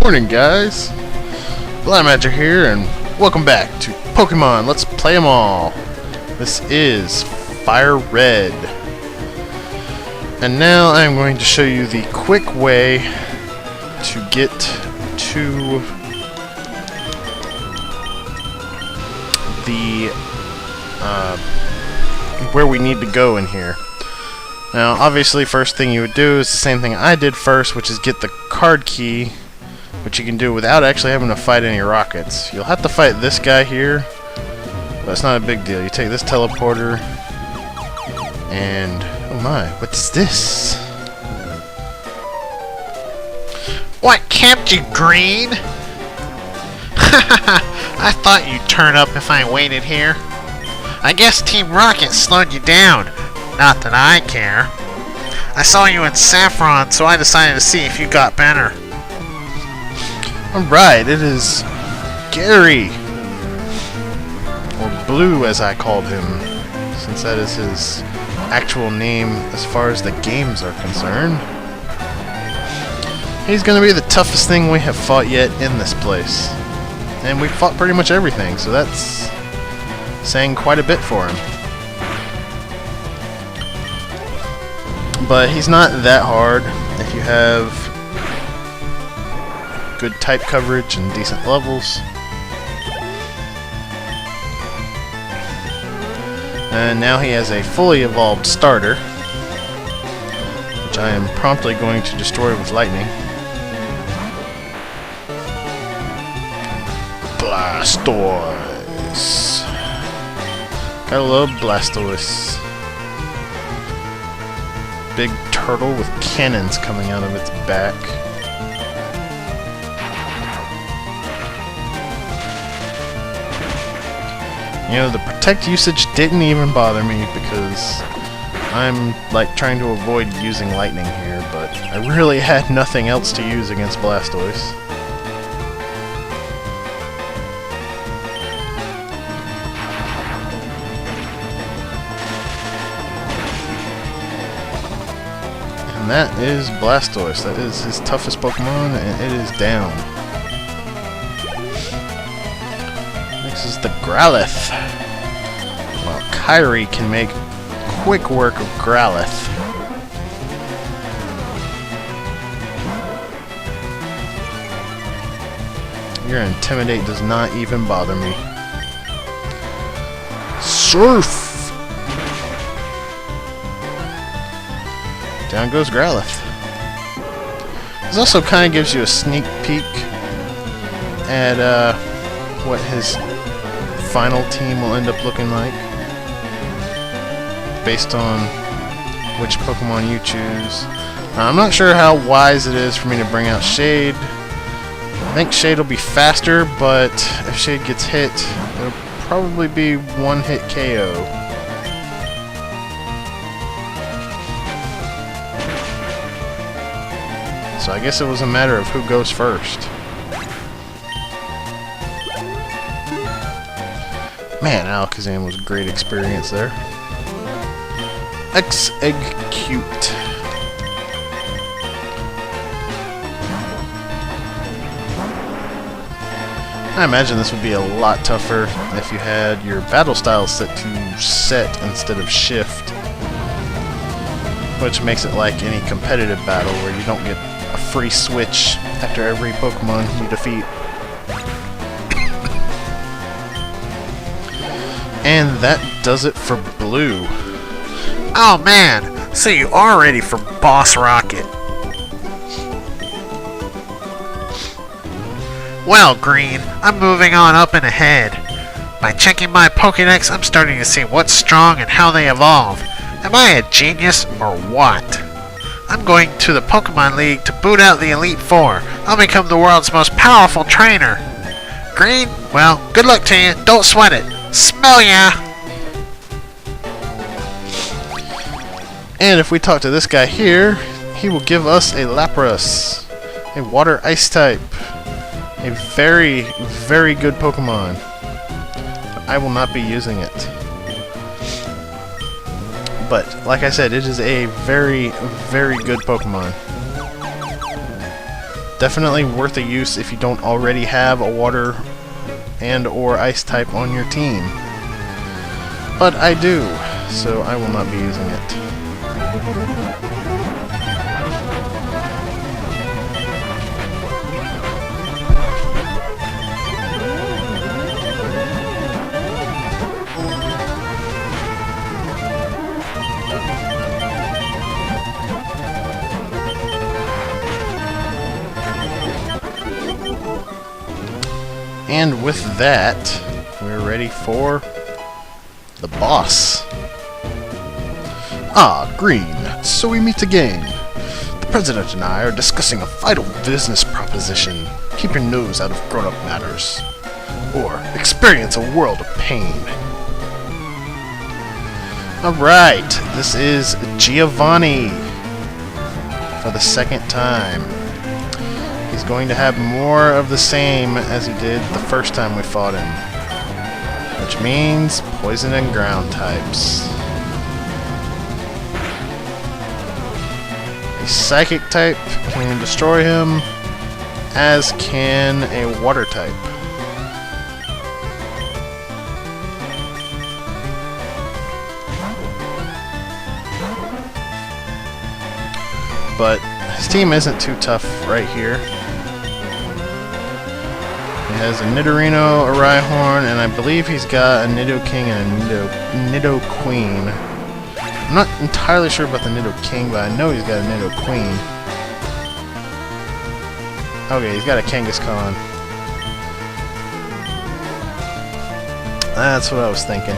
Morning, guys. Blaumagier here, and welcome back to Pokemon Let's Play 'em All. This is Fire Red. And now I'm going to show you the quick way to get to the where we need to go in here. Now, obviously, first thing you would do is the same thing I did first, which is get the card key, which you can do without actually having to fight any rockets. You'll have to fight this guy here, but it's not a big deal. You take this teleporter, and oh my, what's this? What kept you, Green? I thought you'd turn up if I waited here. I guess Team Rocket slowed you down. Not that I care. I saw you in Saffron, so I decided to see if you got better. Alright, it is Gary. Or Blue, as I called him, since that is his actual name as far as the games are concerned. He's going to be the toughest thing we have fought yet in this place. And we fought pretty much everything, so that's saying quite a bit for him. But he's not that hard if you have good type coverage and decent levels. And now he has a fully evolved starter, which I am promptly going to destroy with lightning. Blastoise. Gotta love Blastoise. Big turtle with cannons coming out of its back. You know, the protect usage didn't even bother me because I'm like trying to avoid using lightning here, but I really had nothing else to use against Blastoise. And that is Blastoise. That is his toughest Pokemon, and it is down. Next is the Growlithe. Well, Kyrie can make quick work of Growlithe. Your Intimidate does not even bother me. Surf! Down goes Growlithe. This also kind of gives you a sneak peek at what his final team will end up looking like, based on which Pokemon you choose. I'm not sure how wise it is for me to bring out Shade. I think Shade will be faster, but if Shade gets hit, it'll probably be one-hit KO. So I guess it was a matter of who goes first. Man, Alakazam was a great experience there. Execute. I imagine this would be a lot tougher if you had your battle style set to set instead of shift, which makes it like any competitive battle where you don't get a free switch after every Pokemon you defeat. And that does it for Blue. Oh man, so you are ready for Boss Rocket. Well, Green, I'm moving on up and ahead. By checking my Pokédex, I'm starting to see what's strong and how they evolve. Am I a genius or what? I'm going to the Pokemon League to boot out the Elite Four. I'll become the world's most powerful trainer. Green, well, good luck to you. Don't sweat it. Smell ya! And if we talk to this guy here, he will give us a Lapras, a water ice type. A very, very good Pokemon. But I will not be using it. But, like I said, it is a very, very good Pokemon. Definitely worth a use if you don't already have a water and or ice type on your team. But I do, so I will not be using it. And with that, we're ready for the boss. Ah, Green, so we meet again. The President and I are discussing a vital business proposition. Keep your nose out of grown-up matters, or experience a world of pain. Alright, this is Giovanni for the second time. He's going to have more of the same as he did the first time we fought him, which means poison and ground types. A psychic type can destroy him, as can a water type. But his team isn't too tough right here. He has a Nidorino, a Rhyhorn, and I believe he's got a Nidoking and a Nidoqueen. I'm not entirely sure about the Nidoking, but I know he's got a Nidoqueen. Okay, he's got a Kangaskhan. That's what I was thinking.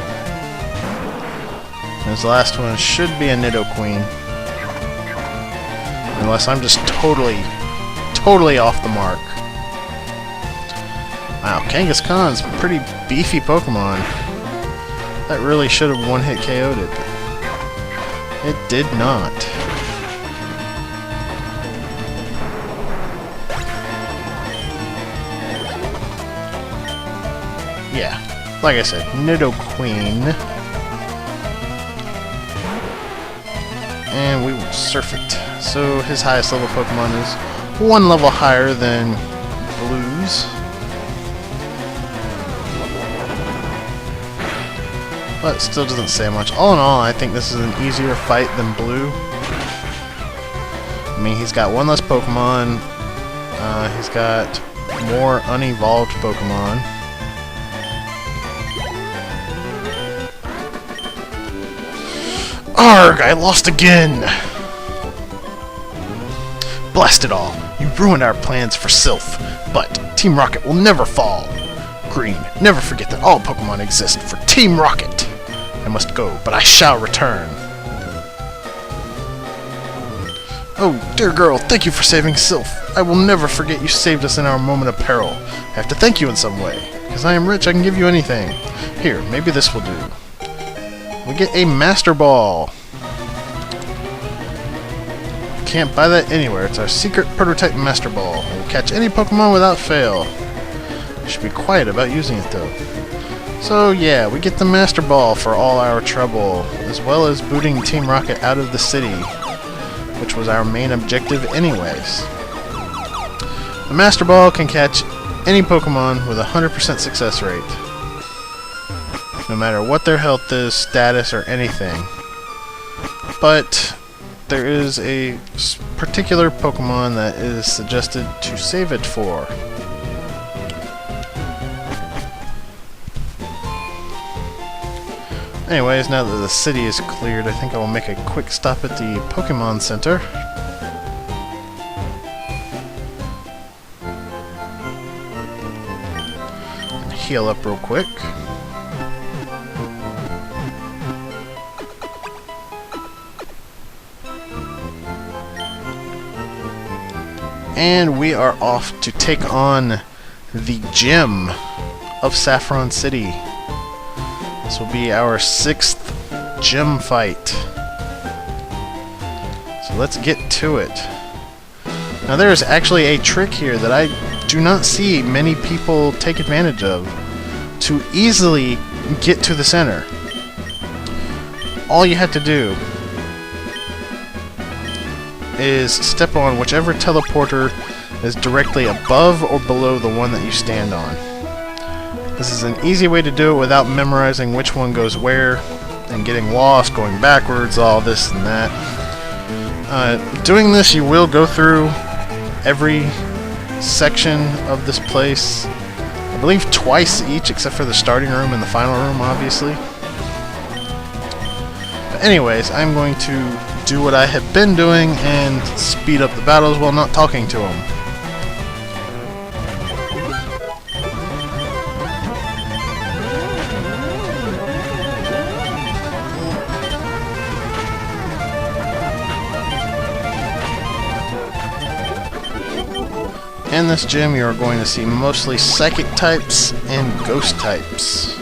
His last one should be a Nidoqueen. Unless I'm just totally off the mark. Wow, Kangaskhan's a pretty beefy Pokemon. That really should have one-hit KO'd it, but it did not. Yeah, like I said, Nidoqueen. And we will surf it. So his highest level Pokemon is one level higher than Blue's. But still doesn't say much. All in all, I think this is an easier fight than Blue. I mean, he's got one less Pokemon. He's got more unevolved Pokemon. Arrgh! I lost again! Blast it all! You ruined our plans for Sylph, but Team Rocket will never fall! Green, never forget that all Pokemon exist for Team Rocket! I must go, but I shall return! Oh, dear girl, thank you for saving Sylph! I will never forget you saved us in our moment of peril. I have to thank you in some way. Because I am rich, I can give you anything. Here, maybe this will do. We get a Master Ball! Can't buy that anywhere. It's our secret prototype Master Ball. It will catch any Pokemon without fail. I should be quiet about using it though. So yeah, we get the Master Ball for all our trouble, as well as booting Team Rocket out of the city, which was our main objective anyways. The Master Ball can catch any Pokemon with a 100% success rate, no matter what their health is, status, or anything. But there is a particular Pokemon that is suggested to save it for. Anyways, now that the city is cleared, I think I will make a quick stop at the Pokemon Center. And heal up real quick. And we are off to take on the gym of Saffron City. This will be our 6th gym fight. So let's get to it. Now there is actually a trick here that I do not see many people take advantage of to easily get to the center. all you have to do is step on whichever teleporter is directly above or below the one that you stand on. This is an easy way to do it without memorizing which one goes where and getting lost, going backwards, all this and that. Doing this, you will go through every section of this place, I believe twice each, except for the starting room and the final room, obviously. But anyways, I'm going to do what I have been doing and speed up the battles while not talking to them. In this gym, you are going to see mostly psychic types and ghost types.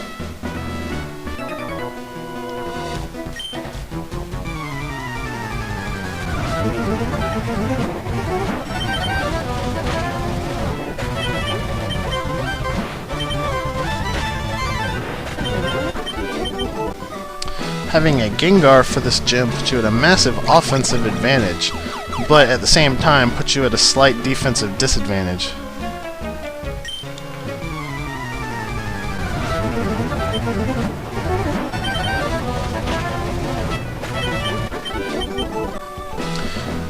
Having a Gengar for this gym puts you at a massive offensive advantage, but at the same time puts you at a slight defensive disadvantage.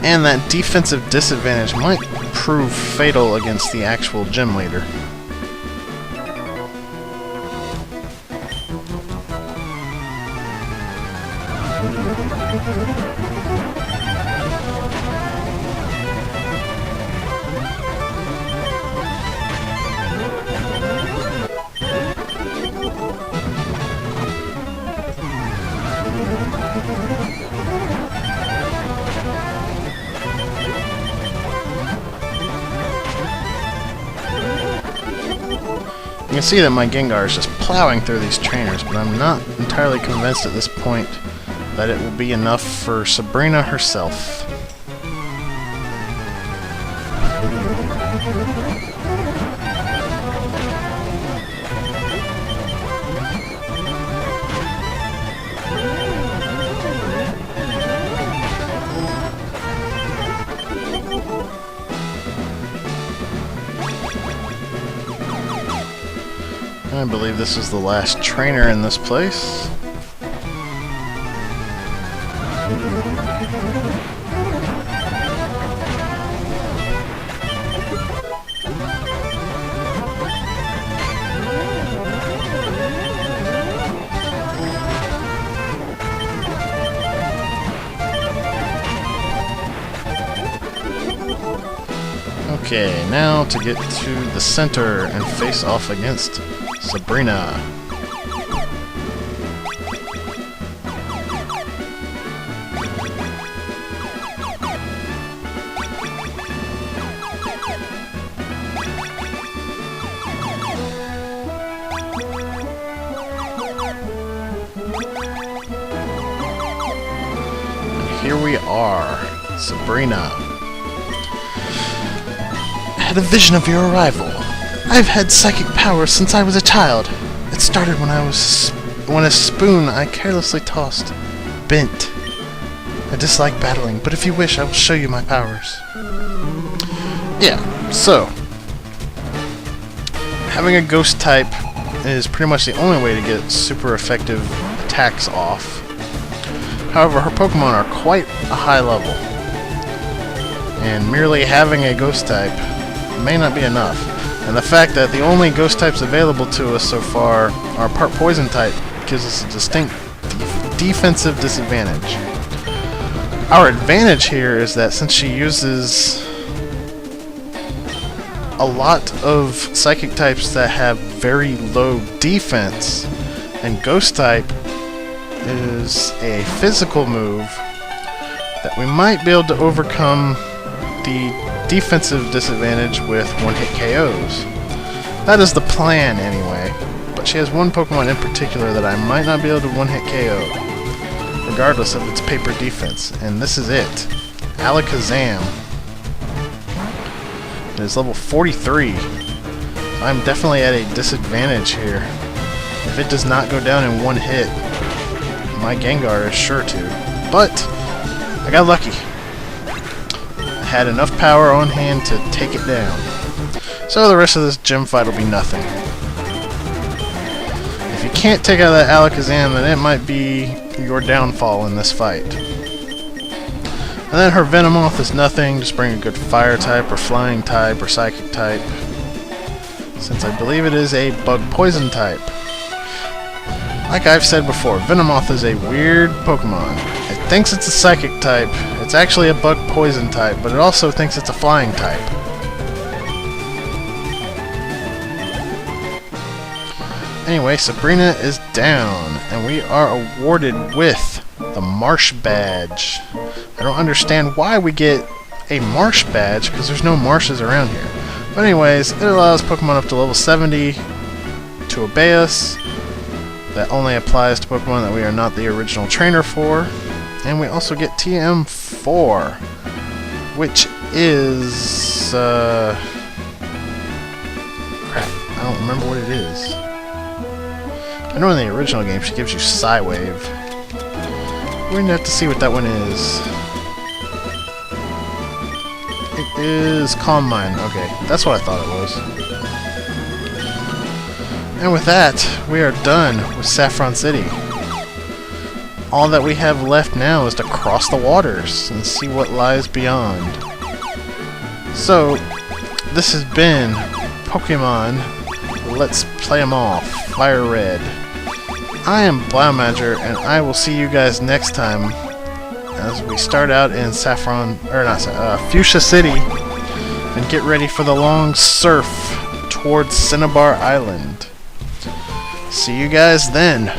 And that defensive disadvantage might prove fatal against the actual gym leader. You can see that my Gengar is just plowing through these trainers, but I'm not entirely convinced at this point that it will be enough for Sabrina herself. I believe this is the last trainer in this place. Okay, now to get to the center and face off against Sabrina. And here we are, Sabrina. I had a vision of your arrival. I've had psychic powers since I was a child. It started when a spoon I carelessly tossed bent. I dislike battling, but if you wish, I will show you my powers. Yeah, so having a ghost type is pretty much the only way to get super effective attacks off. However, her Pokemon are quite a high level, and merely having a ghost type may not be enough. And the fact that the only ghost types available to us so far are part poison type gives us a distinct defensive disadvantage. Our advantage here is that since she uses a lot of psychic types that have very low defense, and ghost type is a physical move, that we might be able to overcome the defensive disadvantage with one-hit KOs. That is the plan, anyway. But she has one Pokemon in particular that I might not be able to one-hit KO, regardless of its paper defense. And this is it. Alakazam. It is level 43. I'm definitely at a disadvantage here. If it does not go down in one hit, my Gengar is sure to. But I got lucky. I had enough power on hand to take it down. So the rest of this gym fight will be nothing. If you can't take out that Alakazam, then it might be your downfall in this fight. And then her Venomoth is nothing, just bring a good Fire type or Flying type or Psychic type. Since I believe it is a Bug Poison type. Like I've said before, Venomoth is a weird Pokemon. It thinks it's a Psychic type, it's actually a Bug Poison type, but it also thinks it's a Flying type. Anyway, Sabrina is down, and we are awarded with the Marsh Badge. I don't understand why we get a Marsh Badge, because there's no marshes around here. But anyways, it allows Pokemon up to level 70 to obey us. That only applies to Pokemon that we are not the original trainer for. And we also get TM4, which is... crap, I don't remember what it is. I know in the original game she gives you Psywave. We're going to have to see what that one is. It is Calm Mind. Okay, that's what I thought it was. And with that, we are done with Saffron City. All that we have left now is to cross the waters and see what lies beyond. So, this has been Pokemon Let's Play 'em Off, Fire Red. I am Blaumagier, and I will see you guys next time as we start out in Fuchsia City and get ready for the long surf towards Cinnabar Island. See you guys then.